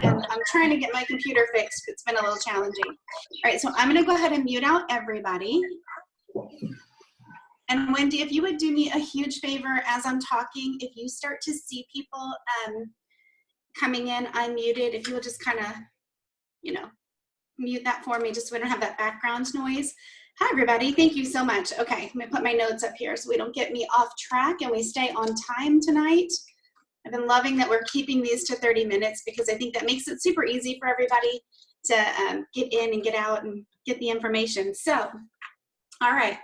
and I'm trying to get my computer fixed. It's been a little challenging. All right, so I'm gonna go ahead and mute out everybody. And Wendy, if you would do me a huge favor as I'm talking, if you start to see people coming in unmuted, if you would just kind of, you know, mute that for me just so we don't have that background noise. Hi, everybody. Thank you so much. Okay, I'm gonna put my notes up here so we don't get me off track and we stay on time tonight. I've been loving that we're keeping these to 30 minutes because I think that makes it super easy for everybody to get in and get out and get the information. So, all right,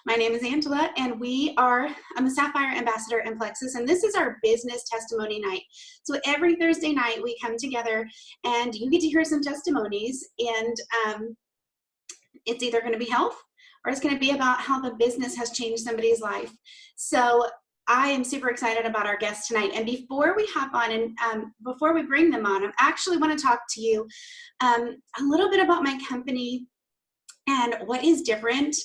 my name is Angela and I'm a Sapphire Ambassador in Plexus, and this is our business testimony night. So every Thursday night we come together and you get to hear some testimonies, and it's either going to be health or it's going to be about how the business has changed somebody's life. So I am super excited about our guests tonight. And before we hop on and before we bring them on, I actually want to talk to you a little bit about my company and what is different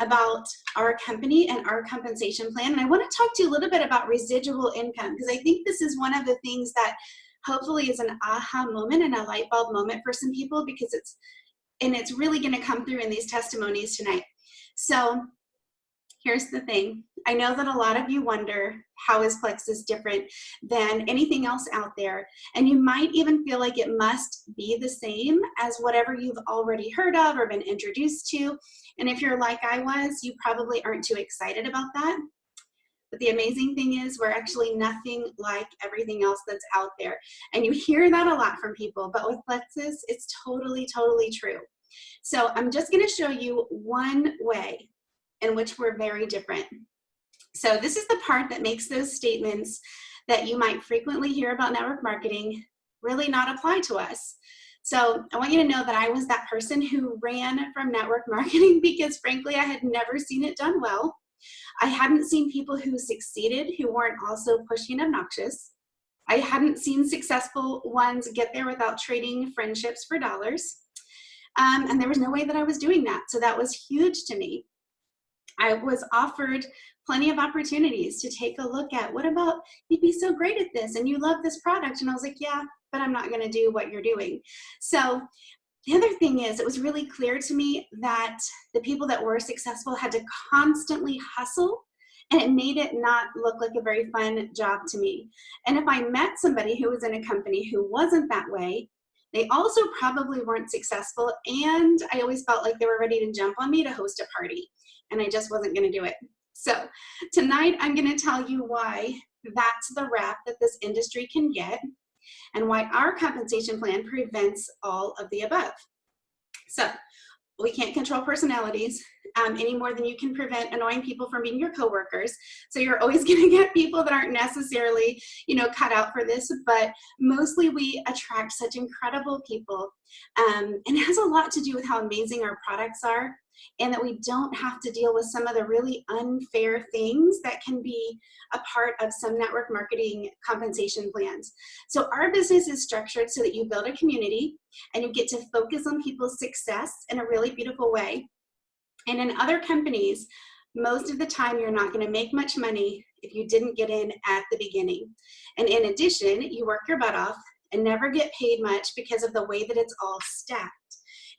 about our company and our compensation plan. And I want to talk to you a little bit about residual income, because I think this is one of the things that hopefully is an aha moment and a light bulb moment for some people, because it's really going to come through in these testimonies tonight. So here's the thing. I know that a lot of you wonder, how is Plexus different than anything else out there? And you might even feel like it must be the same as whatever you've already heard of or been introduced to. And if you're like I was, you probably aren't too excited about that. But the amazing thing is we're actually nothing like everything else that's out there. And you hear that a lot from people, but with Plexus, it's totally, totally true. So I'm just gonna show you one way in which we're very different. So this is the part that makes those statements that you might frequently hear about network marketing really not apply to us. So I want you to know that I was that person who ran from network marketing because frankly, I had never seen it done well. I hadn't seen people who succeeded who weren't also pushy and obnoxious. I hadn't seen successful ones get there without trading friendships for dollars. And there was no way that I was doing that. So that was huge to me. I was offered plenty of opportunities to take a look at, what about, you'd be so great at this and you love this product. And I was like, yeah, but I'm not gonna do what you're doing. So the other thing is, it was really clear to me that the people that were successful had to constantly hustle, and it made it not look like a very fun job to me. And if I met somebody who was in a company who wasn't that way, they also probably weren't successful, and I always felt like they were ready to jump on me to host a party, and I just wasn't gonna do it. So tonight I'm gonna tell you why that's the rap that this industry can get, and why our compensation plan prevents all of the above. So we can't control personalities any more than you can prevent annoying people from being your coworkers. So you're always going to get people that aren't necessarily, you know, cut out for this, but mostly we attract such incredible people. And it has a lot to do with how amazing our products are, and that we don't have to deal with some of the really unfair things that can be a part of some network marketing compensation plans. So our business is structured so that you build a community and you get to focus on people's success in a really beautiful way. And in other companies, most of the time you're not going to make much money if you didn't get in at the beginning. And in addition, you work your butt off and never get paid much because of the way that it's all stacked.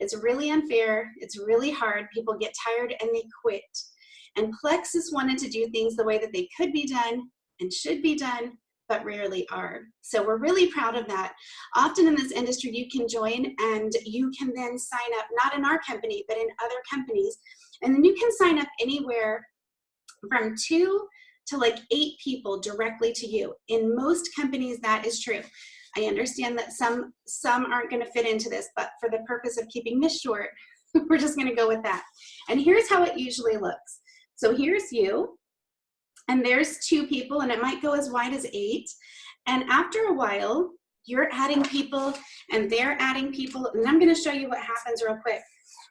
It's really unfair, it's really hard, people get tired and they quit. And Plexus wanted to do things the way that they could be done and should be done, but rarely are. So we're really proud of that. Often in this industry, you can join and you can then sign up, not in our company, but in other companies. And then you can sign up anywhere from 2 to like 8 people directly to you. In most companies, that is true. I understand that some aren't going to fit into this, but for the purpose of keeping this short, we're just going to go with that. And here's how it usually looks. So here's you, and there's 2 people, and it might go as wide as 8. And after a while, you're adding people, and they're adding people, and I'm going to show you what happens real quick.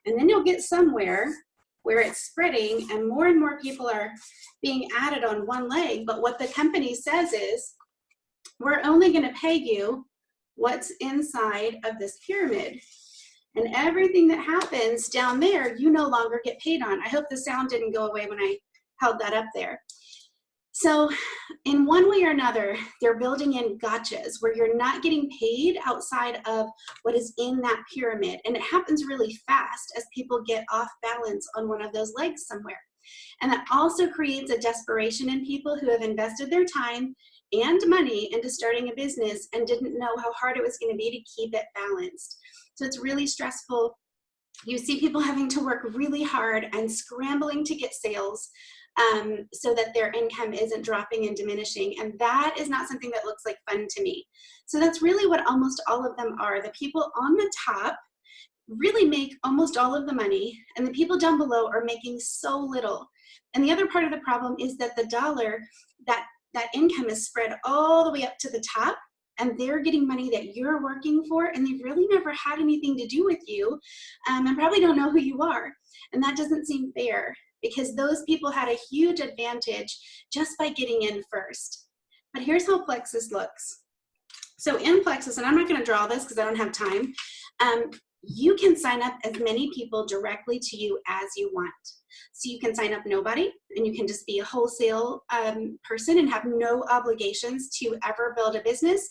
And then you'll get somewhere where it's spreading, and more people are being added on one leg. But what the company says is, we're only going to pay you what's inside of this pyramid. And everything that happens down there, you no longer get paid on. I hope the sound didn't go away when I held that up there. So in one way or another, they're building in gotchas where you're not getting paid outside of what is in that pyramid. And it happens really fast as people get off balance on one of those legs somewhere. And that also creates a desperation in people who have invested their time and money into starting a business and didn't know how hard it was going to be to keep it balanced. So it's really stressful. You see people having to work really hard and scrambling to get sales so that their income isn't dropping and diminishing. And that is not something that looks like fun to me. So that's really what almost all of them are. The people on the top really make almost all of the money, and the people down below are making so little. And the other part of the problem is that the dollar, that income is spread all the way up to the top, and they're getting money that you're working for, and they've really never had anything to do with you, and probably don't know who you are. And that doesn't seem fair, because those people had a huge advantage just by getting in first. But here's how Plexus looks. So in Plexus, and I'm not going to draw this because I don't have time, you can sign up as many people directly to you as you want. So you can sign up nobody, and you can just be a wholesale person and have no obligations to ever build a business.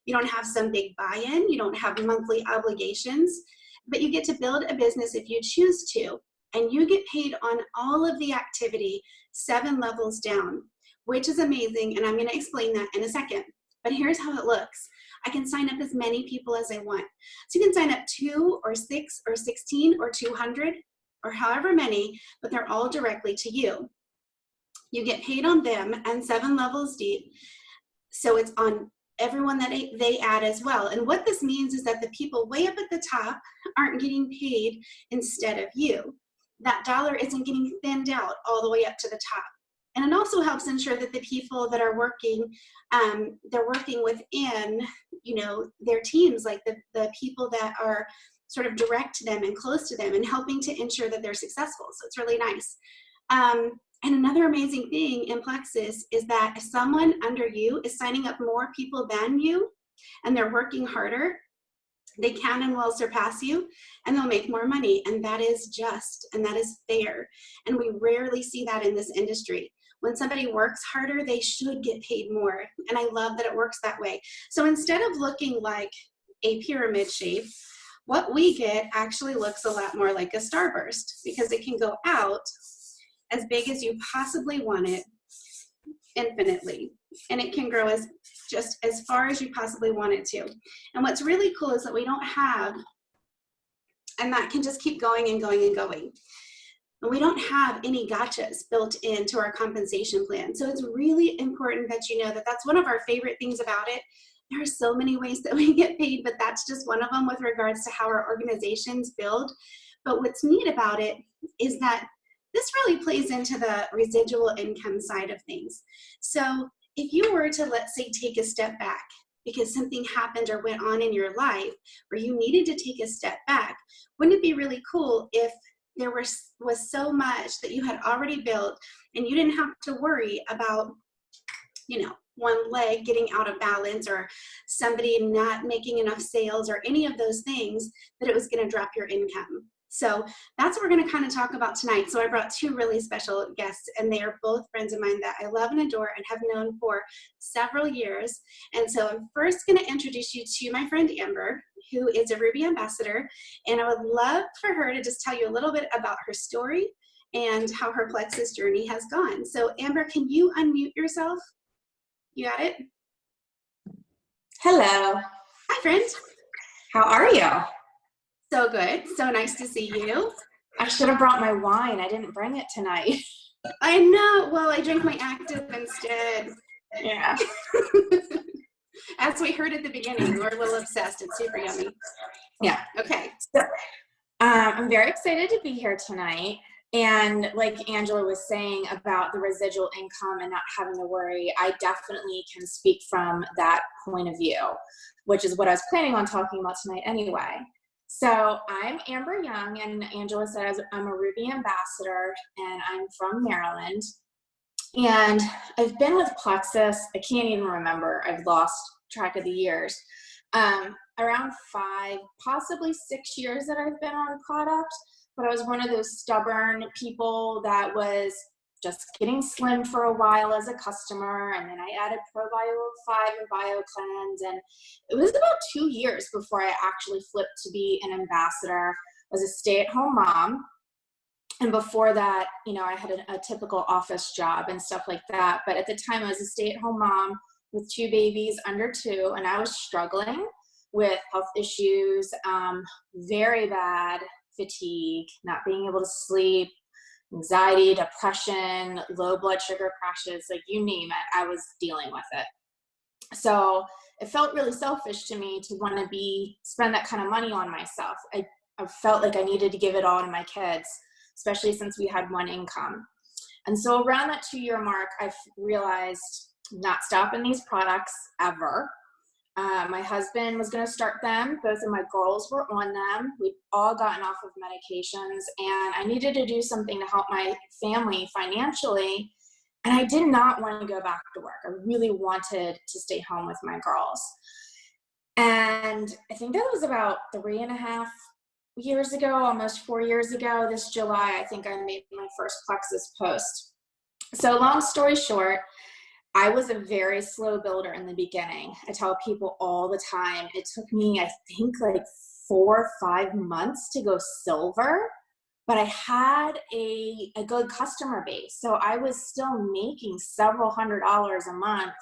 You don't have some big buy-in, you don't have monthly obligations, but you get to build a business if you choose to, and you get paid on all of the activity 7 levels down, which is amazing, and I'm going to explain that in a second. But here's how it looks. I can sign up as many people as I want. So you can sign up 2 or 6 or 16 or 200 or however many, but they're all directly to you. You get paid on them and 7 levels deep. So it's on everyone that they add as well. And what this means is that the people way up at the top aren't getting paid instead of you. That dollar isn't getting thinned out all the way up to the top. And it also helps ensure that the people that are working, they're working within, their teams, like the people that are sort of direct to them and close to them and helping to ensure that they're successful. So it's really nice. And another amazing thing in Plexus is that if someone under you is signing up more people than you and they're working harder, they can and will surpass you, and they'll make more money. And that is just, and that is fair. And we rarely see that in this industry. When somebody works harder, they should get paid more. And I love that it works that way. So instead of looking like a pyramid shape, what we get actually looks a lot more like a starburst, because it can go out as big as you possibly want it infinitely. And it can grow just as far as you possibly want it to. And what's really cool is that we don't have, and that can just keep going and going and going. And we don't have any gotchas built into our compensation plan. So it's really important that you know that that's one of our favorite things about it. There are so many ways that we get paid, but that's just one of them with regards to how our organizations build. But what's neat about it is that this really plays into the residual income side of things. So if you were to, let's say, take a step back because something happened or went on in your life where you needed to take a step back, wouldn't it be really cool if there was so much that you had already built and you didn't have to worry about, one leg getting out of balance or somebody not making enough sales or any of those things, that it was going to drop your income. So that's what we're going to kind of talk about tonight. So I brought 2 really special guests, and they are both friends of mine that I love and adore and have known for several years. And so I'm first going to introduce you to my friend Amber, who is a Ruby ambassador. And I would love for her to just tell you a little bit about her story and how her Plexus journey has gone. So Amber, can you unmute yourself? You got it? Hello. Hi, friend. How are you? So good. So nice to see you. I should have brought my wine. I didn't bring it tonight. I know. Well, I drank my Active instead. Yeah. As we heard at the beginning, we're a little obsessed. It's super yummy. Yeah. Okay. So, I'm very excited to be here tonight. And like Angela was saying about the residual income and not having to worry, I definitely can speak from that point of view, which is what I was planning on talking about tonight anyway. So I'm Amber Young, and Angela says I'm a Ruby ambassador, and I'm from Maryland. And I've been with Plexus, I can't even remember, I've lost track of the years, around 5, possibly 6 years that I've been on product. But I was one of those stubborn people that was just getting slim for a while as a customer. And then I added Probio 5 and BioCleanse. And it was about 2 years before I actually flipped to be an ambassador. I was a stay-at-home mom. And before that, you know, I had a typical office job and stuff like that. But at the time, I was a stay-at-home mom with 2 babies under 2, and I was struggling with health issues, very bad fatigue, not being able to sleep, anxiety, depression, low blood sugar crashes, like you name it, I was dealing with it. So it felt really selfish to me to want to spend that kind of money on myself. I felt like I needed to give it all to my kids, especially since we had one income. And so around that 2-year mark, I realized I'm not stopping these products ever. My husband was going to start them. Both of my girls were on them. We'd all gotten off of medications, and I needed to do something to help my family financially. And I did not want to go back to work. I really wanted to stay home with my girls. And I think that was about 3.5 years ago, almost 4 years ago. This July, I think I made my first Plexus post. So long story short, I was a very slow builder in the beginning. I tell people all the time, it took me, I think, like 4 or 5 months to go silver, but I had a good customer base. So I was still making several $100s a month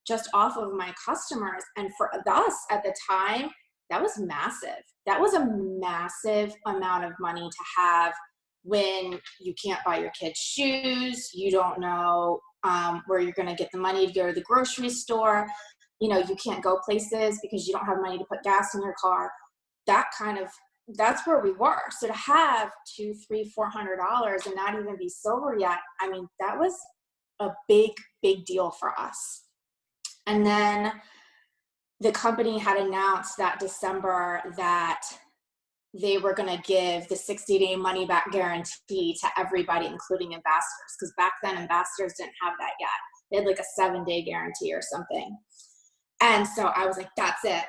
just off of my customers. And for us at the time, that was massive. That was a massive amount of money to have when you can't buy your kids shoes, you don't know where you're going to get the money to go to the grocery store. You know, you can't go places because you don't have money to put gas in your car. That's where we were. So to have $200, $300, $400 and not even be silver yet, I mean, that was a big, big deal for us. And then the company had announced that December that they were going to give the 60-day money back guarantee to everybody, including ambassadors. Because back then, ambassadors didn't have that yet. They had like a 7-day guarantee or something. And so I was like, that's it.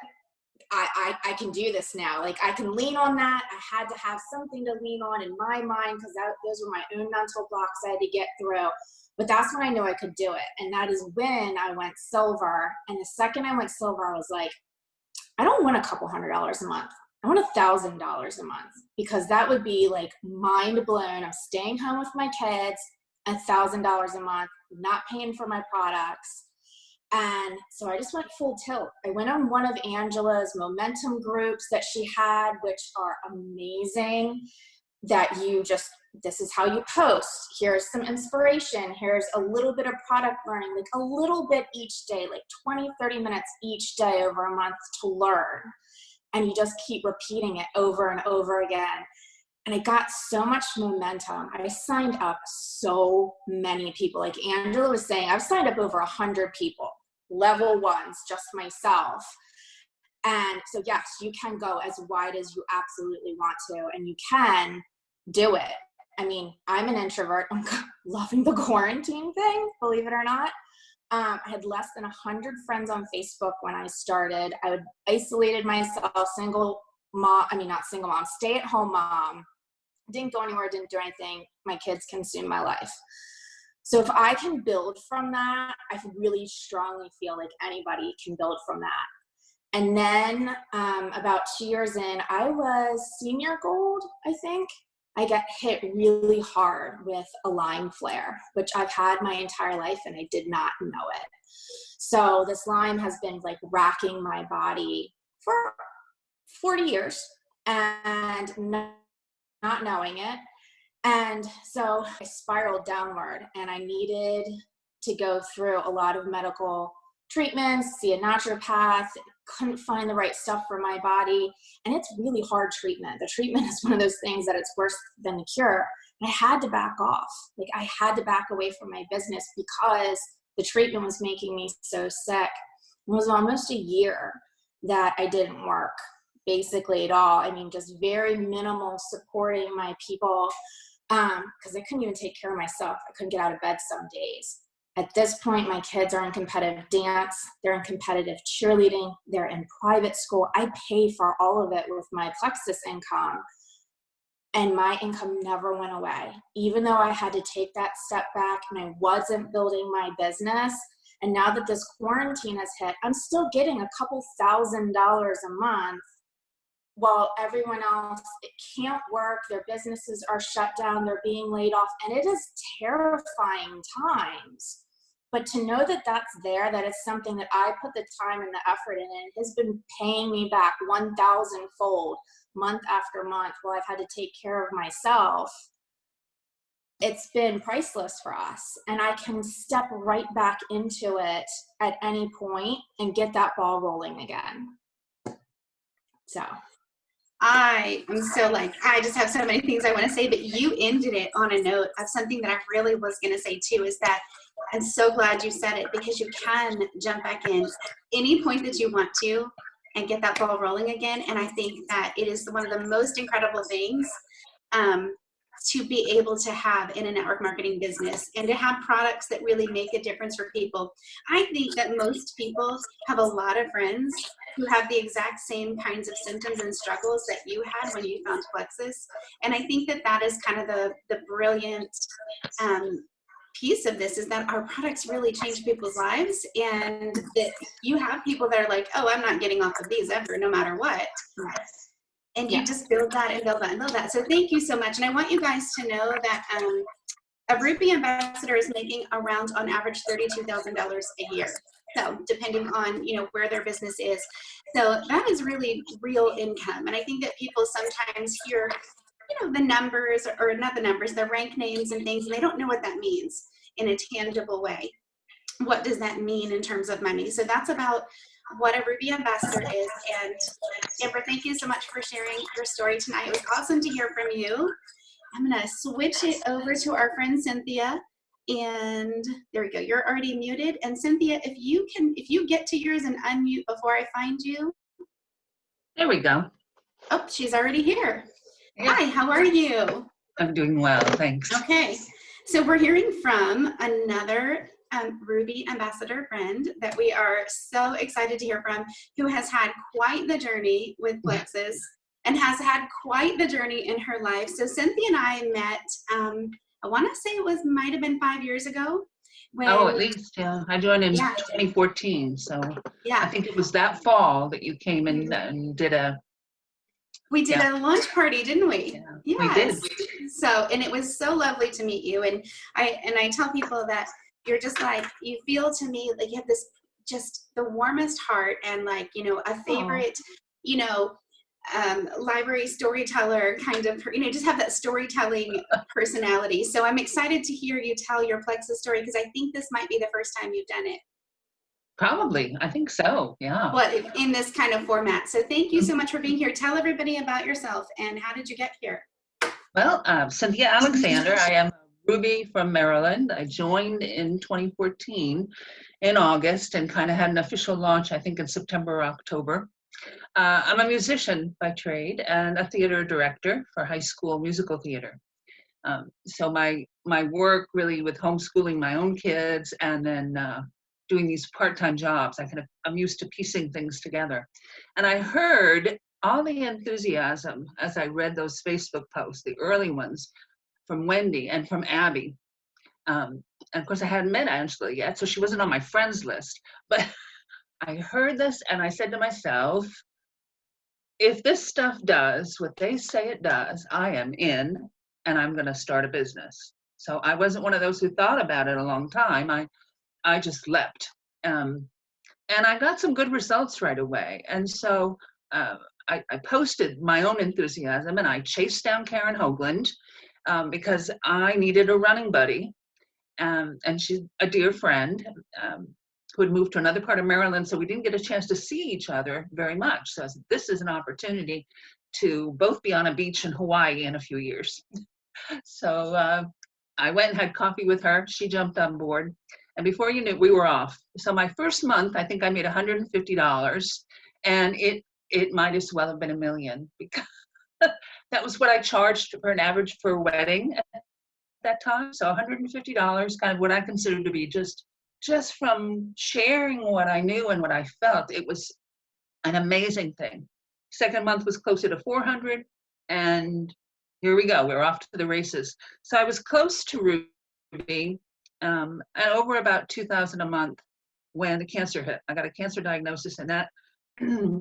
I can do this now. Like, I can lean on that. I had to have something to lean on in my mind because those were my own mental blocks I had to get through. But that's when I knew I could do it. And that is when I went silver. And the second I went silver, I was like, I don't want a couple $100s a month. I want $1,000 a month, because that would be like mind blown. I'm staying home with my kids, $1,000 a month, not paying for my products. And so I just went full tilt. I went on one of Angela's momentum groups that she had, which are amazing, that this is how you post. Here's some inspiration. Here's a little bit of product learning, like a little bit each day, like 20, 30 minutes each day over a month to learn. And you just keep repeating it over and over again. And I got so much momentum. I signed up so many people. Like Angela was saying, I've signed up over 100 people, level ones, just myself. And so yes, you can go as wide as you absolutely want to, and you can do it. I mean, I'm an introvert. I'm loving the quarantine thing, believe it or not. I had less than 100 friends on Facebook when I started. I had isolated myself, stay-at-home mom, didn't go anywhere, didn't do anything. My kids consumed my life. So if I can build from that, I really strongly feel like anybody can build from that. And then about 2 years in, I was senior gold, I think. I got hit really hard with a Lyme flare, which I've had my entire life and I did not know it. So this Lyme has been like racking my body for 40 years and not knowing it. And so I spiraled downward and I needed to go through a lot of medical treatments, see a naturopath, couldn't find the right stuff for my body. And it's really hard treatment. The treatment is one of those things that it's worse than the cure. And I had to back off. Like I had to back away from my business because the treatment was making me so sick. It was almost a year that I didn't work basically at all. I mean, just very minimal supporting my people because I couldn't even take care of myself. I couldn't get out of bed some days. At this point, my kids are in competitive dance, they're in competitive cheerleading, they're in private school. I pay for all of it with my Plexus income. and my income never went away. Even though I had to take that step back and I wasn't building my business, and now that this quarantine has hit, I'm still getting a couple $1,000s a month while everyone else, it can't work, their businesses are shut down, they're being laid off, and it is terrifying times. But to know that that's there, that it's something that I put the time and the effort in, and it has been paying me back 1,000-fold month after month while I've had to take care of myself, it's been priceless for us. And I can step right back into it at any point and get that ball rolling again. So I am so like, I just have so many things I want to say, but you ended it on a note of something that I really was going to say too, is that I'm so glad you said it, because you can jump back in any point that you want to and get that ball rolling again. And I think that it is one of the most incredible things to be able to have in a network marketing business, and to have products that really make a difference for people. I think that most people have a lot of friends who have the exact same kinds of symptoms and struggles that you had when you found Plexus. And I think that that is kind of the brilliant piece of this, is that our products really change people's lives, and that you have people that are like, oh, I'm not getting off of these ever, no matter what. And you just build that and build that and build that. So thank you so much. And I want you guys to know that a Ruby ambassador is making around, on average, $32,000 a year. So depending on, you know, where their business is. So that is really real income. And I think that people sometimes hear, you know, the numbers, or not the numbers, the rank names and things, and they don't know what that means in a tangible way. What does that mean in terms of money? So that's about what a Ruby ambassador is. And Amber, thank you so much for sharing your story tonight. It was awesome to hear from you. I'm gonna switch it over to our friend Cynthia. And there we go, you're already muted. And Cynthia, if you get to yours and unmute before I find you. There we go. Oh, she's already here. Yeah. Hi, how are you? I'm doing well, thanks. Okay, so we're hearing from another Ruby ambassador friend that we are so excited to hear from, who has had quite the journey with Plexus and has had quite the journey in her life. So Cynthia and I met, I want to say it might have been 5 years ago. When, at least, yeah. I joined in 2014, so yeah. I think it was that fall that you came in and did a... We did a launch party, didn't we? Yeah, yes. We did. So, and it was so lovely to meet you. And I tell people that you're just like, you feel to me like you have this, just the warmest heart, and like, you know, a favorite, you know, library storyteller kind of, you know, just have that storytelling personality. So I'm excited to hear you tell your Plexus story, because I think this might be the first time you've done it. Probably, I think so, yeah. But in this kind of format. So thank you so much for being here. Tell everybody about yourself and how did you get here? Well, Cynthia Alexander, I am Ruby from Maryland. I joined in 2014 in August and kind of had an official launch, I think, in September or October. I'm a musician by trade and a theater director for high school musical theater. So my work really with homeschooling my own kids and then doing these part-time jobs, I'm used to piecing things together. And I heard all the enthusiasm as I read those Facebook posts, the early ones from Wendy and from Abby. And of course I hadn't met Angela yet, so she wasn't on my friends list. But I heard this and I said to myself, if this stuff does what they say it does, I am in and I'm gonna start a business. So I wasn't one of those who thought about it a long time. I just leapt. And I got some good results right away. And so I posted my own enthusiasm and I chased down Karen Hoagland because I needed a running buddy. And she's a dear friend who had moved to another part of Maryland, so we didn't get a chance to see each other very much. So I said, this is an opportunity to both be on a beach in Hawaii in a few years. So I went and had coffee with her. She jumped on board. And before you knew, we were off. So my first month, I think I made $150, and it might as well have been $1 million, because that was what I charged for an average for a wedding at that time. So $150, kind of what I considered to be just from sharing what I knew and what I felt. It was an amazing thing. Second month was closer to 400, and here we go. We're off to the races. So I was close to Ruby, and over about 2,000 a month when the cancer hit. I got a cancer diagnosis, and that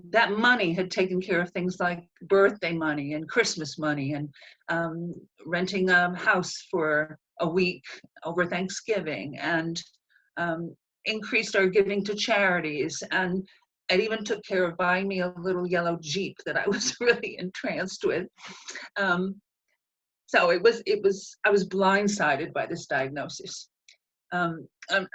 that money had taken care of things like birthday money and Christmas money and renting a house for a week over Thanksgiving, and increased our giving to charities. And it even took care of buying me a little yellow Jeep that I was really entranced with. So I was blindsided by this diagnosis. I'm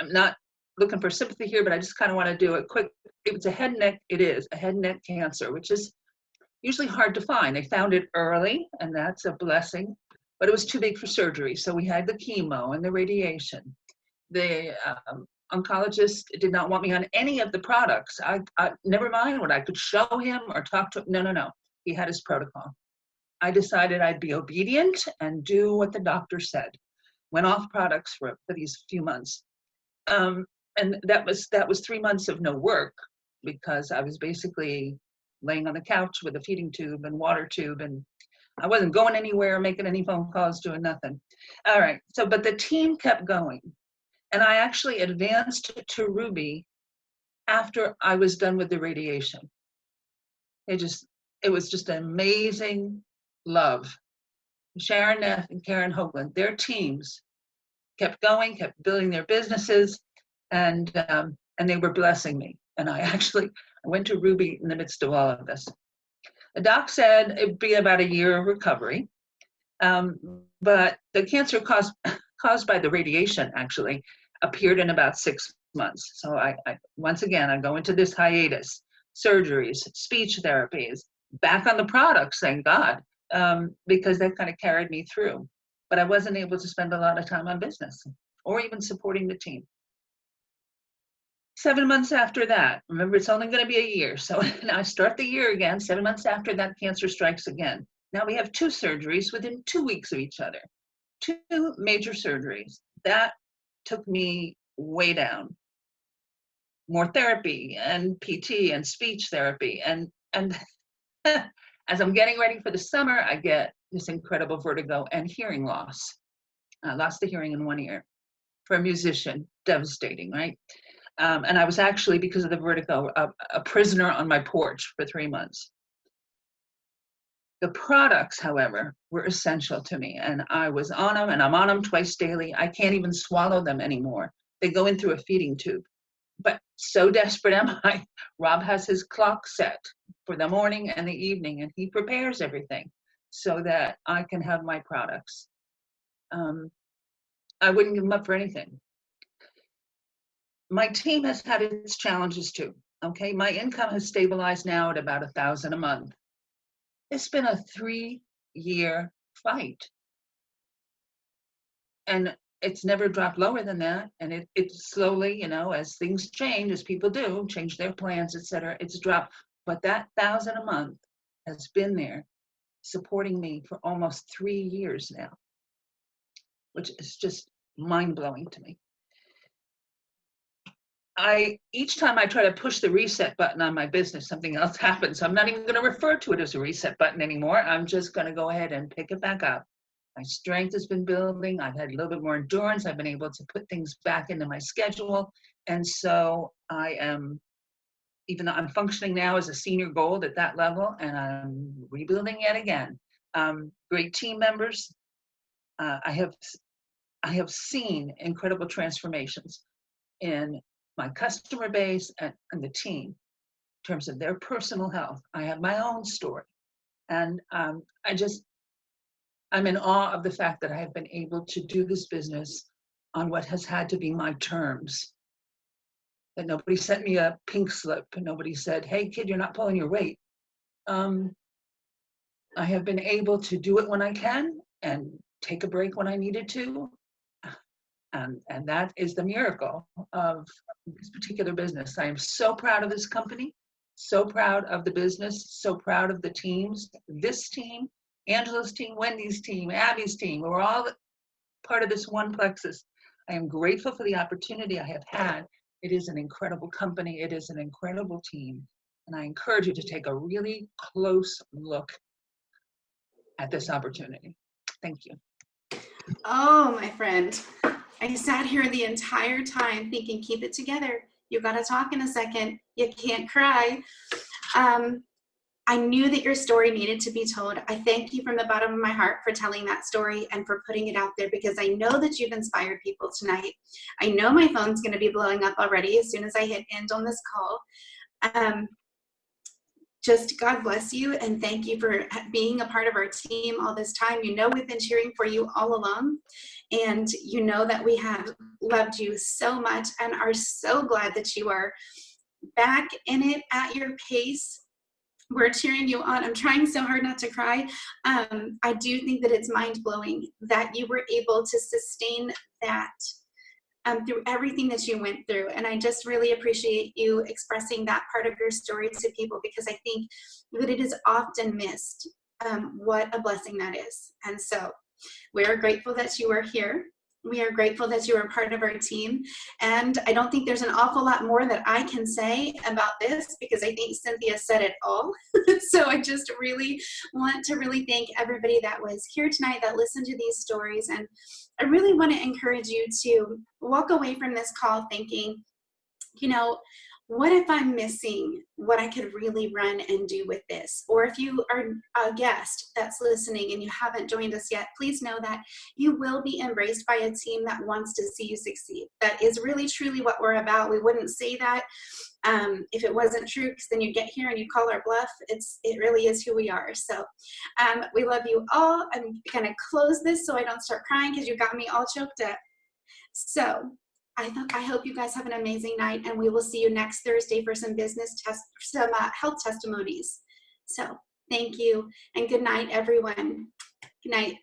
not looking for sympathy here, but I just kind of want to do it quick. It is a head and neck cancer, which is usually hard to find. They found it early, and that's a blessing, but it was too big for surgery. So we had the chemo and the radiation. The oncologist did not want me on any of the products. I never mind what I could show him or talk to him. No. He had his protocol. I decided I'd be obedient and do what the doctor said. Went off products for these few months. And that was 3 months of no work, because I was basically laying on the couch with a feeding tube and water tube, and I wasn't going anywhere, making any phone calls, doing nothing. All right, so, but the team kept going. And I actually advanced to Ruby after I was done with the radiation. It was just an amazing love. Sharon Neff and Karen Hoagland, their teams kept going, kept building their businesses, and they were blessing me. And I went to Ruby in the midst of all of this. The doc said it'd be about a year of recovery, but the cancer caused by the radiation actually appeared in about 6 months. So I once again, I go into this hiatus, surgeries, speech therapies, back on the products, thank God, because that kind of carried me through. But I wasn't able to spend a lot of time on business or even supporting the team. 7 months after that, remember, it's only going to be a year. So now I start the year again. 7 months after that, cancer strikes again. Now we have 2 surgeries within 2 weeks of each other. 2 major surgeries. That took me way down. More therapy and PT and speech therapy. And as I'm getting ready for the summer, I get this incredible vertigo and hearing loss. I lost the hearing in 1 ear. For a musician, devastating, right? And I was actually, because of the vertigo, a prisoner on my porch for 3 months. The products, however, were essential to me, and I was on them, and I'm on them twice daily. I can't even swallow them anymore. They go in through a feeding tube. But so desperate am I. Rob has his clock set for the morning and the evening, and he prepares everything so that I can have my products. I wouldn't give them up for anything. My team has had its challenges too. Okay, my income has stabilized now at about 1,000 a month. It's been a 3-year fight, and it's never dropped lower than that. And it slowly, as things change, as people do, change their plans, etc., it's dropped. But that 1,000 a month has been there, supporting me for almost 3 years now, which is just mind-blowing to me. Each time I try to push the reset button on my business, something else happens. So I'm not even going to refer to it as a reset button anymore. I'm just going to go ahead and pick it back up. My strength has been building. I've had a little bit more endurance. I've been able to put things back into my schedule. And so I am, even though I'm functioning now as a senior gold at that level, and I'm rebuilding yet again. Great team members. I have seen incredible transformations in my customer base and the team in terms of their personal health. I have my own story. And I'm in awe of the fact that I have been able to do this business on what has had to be my terms. That nobody sent me a pink slip and nobody said, hey kid, you're not pulling your weight. I have been able to do it when I can and take a break when I needed to. And that is the miracle of this particular business. I am so proud of this company, so proud of the business, so proud of the teams, this team, Angela's team, Wendy's team, Abby's team. We're all part of this one plexus. I am grateful for the opportunity I have had. It is an incredible company. It is an incredible team. And I encourage you to take a really close look at this opportunity. Thank you. Oh, my friend, I sat here the entire time thinking, keep it together. You got to talk in a second. You can't cry. I knew that your story needed to be told. I thank you from the bottom of my heart for telling that story and for putting it out there, because I know that you've inspired people tonight. I know my phone's going to be blowing up already as soon as I hit end on this call. Just God bless you, and thank you for being a part of our team all this time. You know we've been cheering for you all along, and you know that we have loved you so much and are so glad that you are back in it at your pace. We're cheering you on. I'm trying so hard not to cry. I do think that it's mind-blowing that you were able to sustain that through everything that you went through. And I just really appreciate you expressing that part of your story to people, because I think that it is often missed, what a blessing that is. And so we are grateful that you are here. We are grateful that you are part of our team. And I don't think there's an awful lot more that I can say about this, because I think Cynthia said it all. So I just really want to thank everybody that was here tonight, that listened to these stories. And I really want to encourage you to walk away from this call thinking, you know, what if I'm missing what I could really run and do with this? Or if you are a guest that's listening and you haven't joined us yet, please know that you will be embraced by a team that wants to see you succeed. That is really truly what we're about. We wouldn't say that if it wasn't true, because then you get here and you call our bluff. It really is who we are. So we love you all. I'm gonna close this so I don't start crying, because you got me all choked up. So I hope you guys have an amazing night, and we will see you next Thursday for some health testimonies. So thank you, and good night, everyone. Good night.